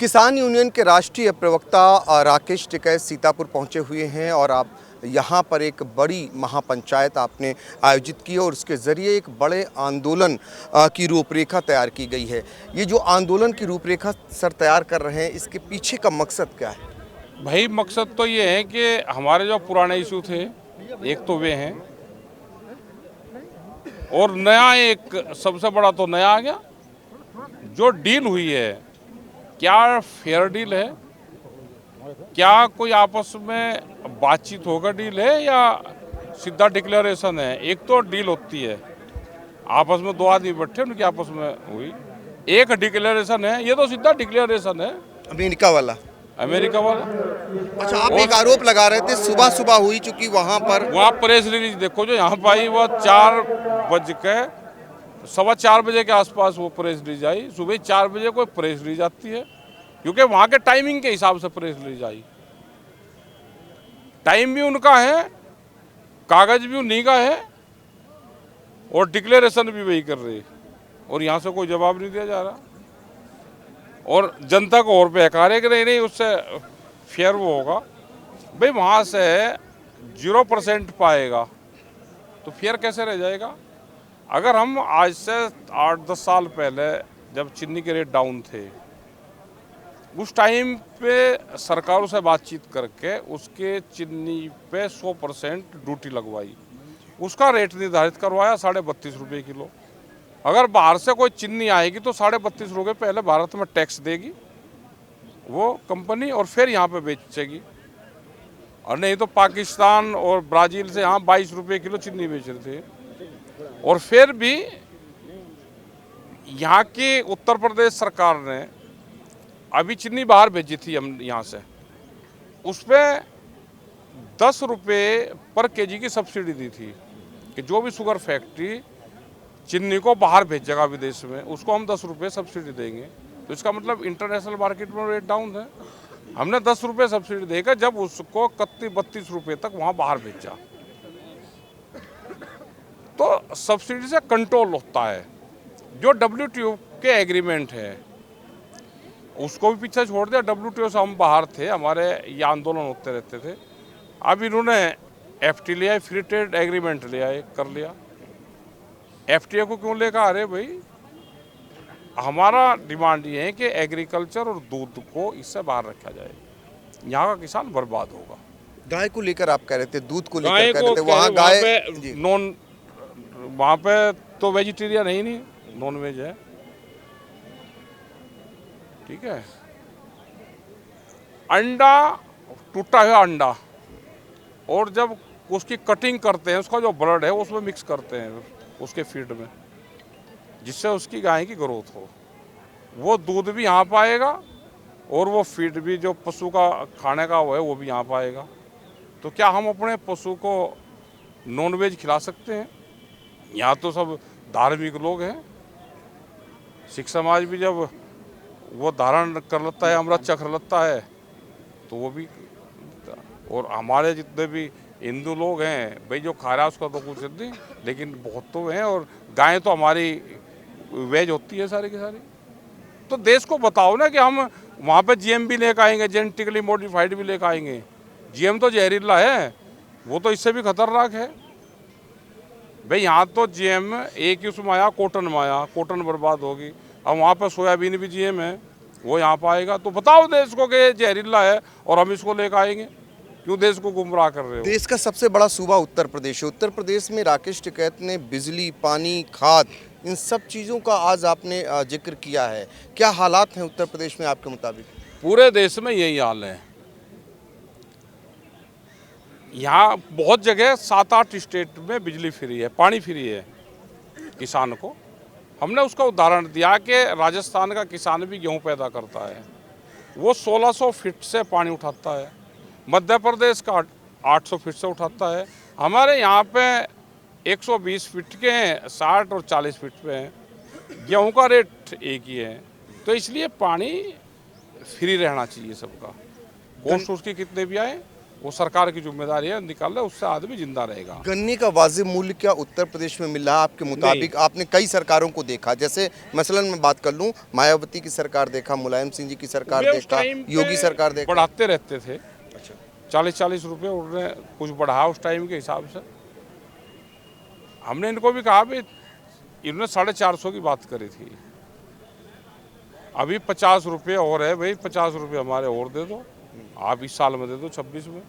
किसान यूनियन के राष्ट्रीय प्रवक्ता राकेश टिकैत सीतापुर पहुंचे हुए हैं और आप यहां पर एक बड़ी महापंचायत आपने आयोजित की और उसके ज़रिए एक बड़े आंदोलन की रूपरेखा तैयार की गई है। ये जो आंदोलन की रूपरेखा सर तैयार कर रहे हैं, इसके पीछे का मकसद क्या है? भाई मकसद तो ये है कि हमारे जो पुराने इशू थे, एक तो वे हैं और नया एक सबसे बड़ा तो नया आ गया। जो डील हुई है, क्या फेयर डील है, क्या कोई आपस में बातचीत होकर डील है या सीधा डिक्लेरेशन है। एक तो डील होती है आपस में दो आदमी बैठे, उनकी आपस में हुई। एक डिक्लेरेशन है, ये तो सीधा डिक्लेरेशन है अमेरिका वाला। अमेरिका वाला। अच्छा, आप एक आरोप लगा रहे थे सुबह सुबह हुई, चूंकि वहां पर वहाँ प्रेस रिलीज देखो जो यहाँ पर आई, वह 4:15 के आसपास वो प्रेस रिलीज आई। सुबह 4 बजे कोई प्रेस रिलीज आती है, क्योंकि वहाँ के टाइमिंग के हिसाब से प्रेस रिलीज आई। टाइम भी उनका है, कागज भी उन्हीं का है और डिक्लेरेशन भी वही कर रही है, और यहाँ से कोई जवाब नहीं दिया जा रहा। और जनता को और बहका रहे कि नहीं उससे फेयर वो होगा। भाई वहाँ से 0% पाएगा तो फेयर कैसे रह जाएगा। अगर हम आज से 8-10 साल पहले जब चीनी के रेट डाउन थे, उस टाइम पे सरकारों से बातचीत करके उसके चीनी पे 100% ड्यूटी लगवाई, उसका रेट निर्धारित करवाया 32.5 रुपये किलो। अगर बाहर से कोई चीनी आएगी तो 32.5 रुपये पहले भारत में टैक्स देगी वो कंपनी और फिर यहाँ पे बेचेगी। और नहीं तो पाकिस्तान और ब्राज़ील से यहाँ 22 रुपये किलो चीनी बेच रहे थे। और फिर भी यहाँ की उत्तर प्रदेश सरकार ने अभी चीनी बाहर भेजी थी हम यहाँ से, उस पर 10 रुपये पर केजी की सब्सिडी दी थी कि जो भी शुगर फैक्ट्री चीनी को बाहर भेजेगा विदेश में, उसको हम 10 रुपये सब्सिडी देंगे। तो इसका मतलब इंटरनेशनल मार्केट में रेट डाउन है। हमने 10 रुपये सब्सिडी देकर जब उसको 31-32 रुपये तक वहाँ बाहर भेजा, तो सब्सिडी से कंट्रोल होता है। जो WTO के एग्रीमेंट है उसको भी पीछे छोड़ दिया। WTO से हम बाहर थे, हमारे ये आंदोलन होते रहते थे। अब इन्होंने FTA लिया, फ्री ट्रेड एग्रीमेंट लिया, कर लिया। FTA को क्यों लेकर आ रहे भाई? हमारा डिमांड ये है कि एग्रीकल्चर और दूध को इससे बाहर रखा जाए, यहाँ का किसान बर्बाद होगा। गाय को लेकर आप कह रहे थे, दूध को गाय लेकर कह को रहे थे, वहाँ गाय नॉन, वहाँ पे तो वेजिटेरियन है ही नहीं, नॉन वेज है। ठीक है, अंडा, टूटा हुआ अंडा, और जब उसकी कटिंग करते हैं उसका जो ब्लड है उसमें मिक्स करते हैं उसके फीड में, जिससे उसकी गाय की ग्रोथ हो। वो दूध भी यहाँ पाएगा और वो फीड भी जो पशु का खाने का वो है वो भी यहाँ पाएगा। तो क्या हम अपने पशु को नॉन वेज खिला सकते हैं? यहाँ तो सब धार्मिक लोग हैं। सिख समाज भी जब वो धारण कर लेता है, अमृत चख लेता है, तो वो भी। और हमारे जितने भी हिंदू लोग हैं भाई, जो खा रहा है उसका तो कुछ नहीं, लेकिन बहुत तो हैं। और गाय तो हमारी वेज होती है सारी की सारी। तो देश को बताओ ना कि हम वहाँ पे GM भी लेकर आएंगे, जेनेटिकली मॉडिफाइड भी लेकर आएंगे। GM तो जहरीला है, वो तो इससे भी खतरनाक है भाई। यहाँ तो GM एक ही उसमें आया, कॉटन में आया, कॉटन बर्बाद होगी। अब वहाँ पर सोयाबीन भी GM है, वो यहाँ पर आएगा। तो बताओ देश को कि ये जहरीला है और हम इसको लेकर आएंगे। क्यों देश को गुमराह कर रहे हो? देश का सबसे बड़ा सूबा उत्तर प्रदेश है। उत्तर प्रदेश में राकेश टिकैत ने बिजली, पानी, खाद, इन सब चीज़ों का आज आपने जिक्र किया है। क्या हालात हैं उत्तर प्रदेश में आपके मुताबिक? पूरे देश में यही हाल है। यहाँ बहुत जगह 7-8 स्टेट में बिजली फ्री है, पानी फ्री है किसान को। हमने उसका उदाहरण दिया कि राजस्थान का किसान भी गेहूँ पैदा करता है, वो 1600 फीट से पानी उठाता है। मध्य प्रदेश का 800 फीट से उठाता है। हमारे यहाँ पे 120 फीट के हैं, 60 और 40 फीट पे हैं। गेहूँ का रेट एक ही है। तो इसलिए पानी फ्री रहना चाहिए सबका, कॉस्ट उसकी कितने भी आए। वो सरकार की जिम्मेदारी है, निकाल ले, उससे आदमी जिंदा रहेगा। गन्ने का वाजिब मूल्य क्या उत्तर प्रदेश में मिल रहा है आपके मुताबिक? आपने कई सरकारों को देखा, जैसे मसलन मैं बात कर लूं, मायावती की सरकार देखा, मुलायम सिंह जी की सरकार वे उस देखा, टाइम पे योगी सरकार देखा। बढ़ाते रहते थे, अच्छा, 40-40 रुपये उन्होंने कुछ बढ़ा उस टाइम के हिसाब से। हमने इनको भी कहा भी, इन्होंने 450 की बात करी थी, अभी 50 रुपये और है भाई, 50 रुपये हमारे और दे दो, आप इस साल में दे दो, 26 में,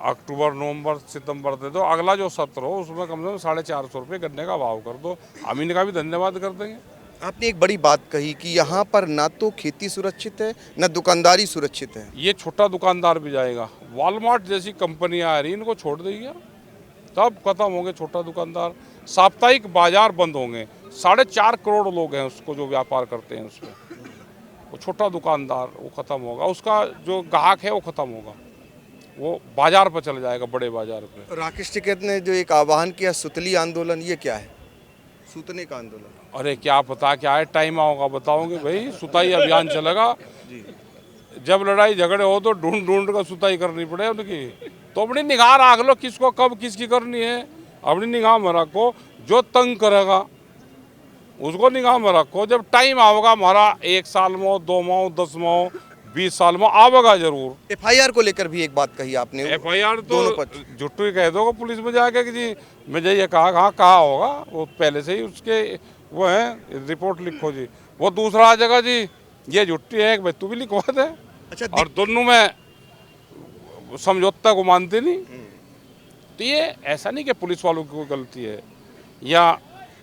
अक्टूबर नवंबर सितंबर दे दो, अगला जो सत्र हो उसमें कम से कम 450 रुपये गन्ने का भाव कर दो, हम इनका भी धन्यवाद कर देंगे। आपने एक बड़ी बात कही कि यहाँ पर ना तो खेती सुरक्षित है, न दुकानदारी सुरक्षित है। ये छोटा दुकानदार भी जाएगा, वॉलमार्ट जैसी कंपनियां आ रही, इनको छोड़ देगी, तब खत्म होंगे छोटा दुकानदार। साप्ताहिक बाजार बंद होंगे, 4.5 करोड़ लोग हैं उसको जो व्यापार करते हैं उसमें, वो छोटा दुकानदार वो खत्म होगा, उसका जो ग्राहक है वो खत्म होगा, वो बाजार पर चले जाएगा, बड़े बाजार पे। राकेश टिकैत ने जो एक आह्वान किया, सुतली आंदोलन, ये क्या है? सूतने का आंदोलन? अरे क्या पता क्या है, टाइम आओगा बताओगे भाई, सुताई अभियान चलेगा। जब लड़ाई झगड़े हो तो ढूंढ ढूंढ कर सुताई करनी पड़े उनकी, तो अपनी निगाह रख लो किसको कब किसकी करनी है, अपनी निगाह में रखो, जो तंग करेगा उसको निगाह में रखो। जब टाइम आएगा हमारा 1 साल में हो, 2 माह, 10 माह, 20 साल में आवेगा जरूर। FIR को लेकर भी एक बात कही आपने। FIR दोनों तो पक्ष। झुट्टू ही कह दोगे पुलिस में जाके कि जी मुझे ये कहा होगा, वो पहले से ही उसके वो है, रिपोर्ट लिखो जी। वो दूसरा आ जाएगा जी ये झुट्टी है, भाई तू भी लिखवा दे। अच्छा, और दोनों में समझौता को मानते नहीं, तो ये ऐसा नहीं कि पुलिस वालों की कोई गलती है या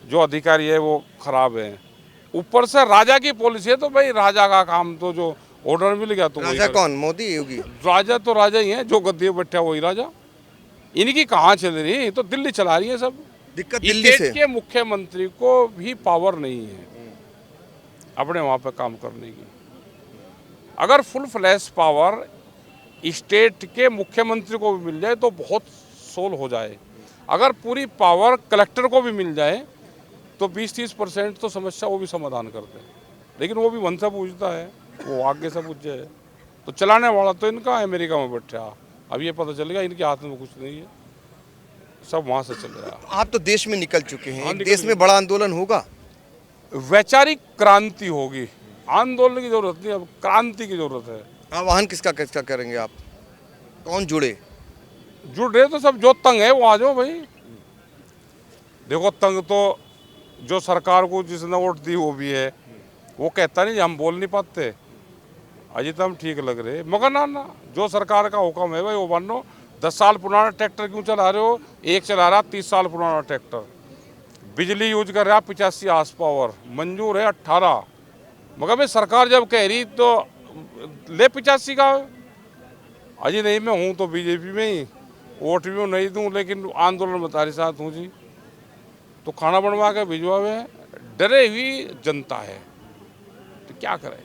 जो अधिकारी है वो खराब है, ऊपर से राजा की पॉलिसी है, तो भाई राजा का काम तो जो ऑर्डर मिल गया तो वही राजा करे। कौन, मोदी योगी? राजा तो राजा ही है, जो गद्दी पे बैठा वही राजा। इनकी कहाँ चल रही है, तो दिल्ली चला रही है सब। दिक्कत इस दिल्ली देश से। के मुख्यमंत्री को भी पावर नहीं है अपने वहाँ पे काम करने की। अगर फुल फ्लैश पावर स्टेट के मुख्यमंत्री को भी मिल जाए तो बहुत सोल हो जाए। अगर पूरी पावर कलेक्टर को भी मिल जाए तो 20-30% तो समस्या वो भी समाधान करते हैं, लेकिन वो भी मन से पूछता है, वो आगे से पूछ जाए। तो चलाने वाला तो इनका अमेरिका में बैठा, अब ये पता चल गया इनके हाथ में कुछ नहीं है, सब वहाँ से चल रहा है। आप तो देश में निकल चुके हैं, हाँ, एक निकल देश में बड़ा आंदोलन होगा? वैचारिक क्रांति होगी, आंदोलन की जरूरत नहीं, अब क्रांति की जरूरत है। आह्वान किसका किसका करेंगे आप? कौन जुड़े? जुड़ रहे तो सब, जो तंग है वो आ जाओ भाई। देखो तंग तो जो सरकार को जिसने वोट दी वो भी है, वो कहता नहीं हम बोल नहीं पाते, अजी तो हम ठीक लग रहे, मगर ना जो सरकार का हुक्म है भाई वो मानो। 10 साल पुराना ट्रैक्टर क्यों चला रहे हो? एक चला रहा 30 साल पुराना ट्रैक्टर, बिजली यूज कर रहा 85 हार्स पावर, मंजूर है 18, मगर भाई सरकार जब कह रही तो ले 85 का। अजी नहीं, मैं हूँ तो बीजेपी में ही, वोट भी नहीं दूँ लेकिन आंदोलन में तुम्हारे साथ हूँ जी, तो खाना बनवा के भिजवावे। डरे हुई जनता है तो क्या करें।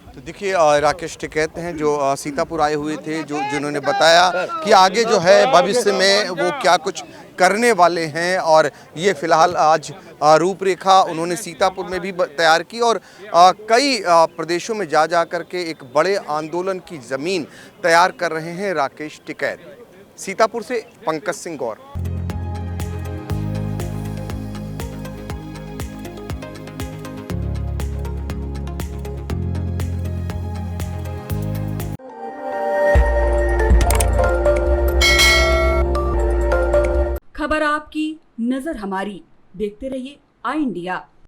तो देखिए, राकेश टिकैत हैं जो सीतापुर आए हुए थे, जो जिन्होंने बताया कि आगे जो है भविष्य में वो क्या कुछ करने वाले हैं, और ये फिलहाल आज रूपरेखा उन्होंने सीतापुर में भी तैयार की और कई प्रदेशों में जा करके एक बड़े आंदोलन की ज़मीन तैयार कर रहे हैं राकेश टिकैत। सीतापुर से पंकज सिंह गौर। खबर आपकी, नजर हमारी। देखते रहिए आई इंडिया।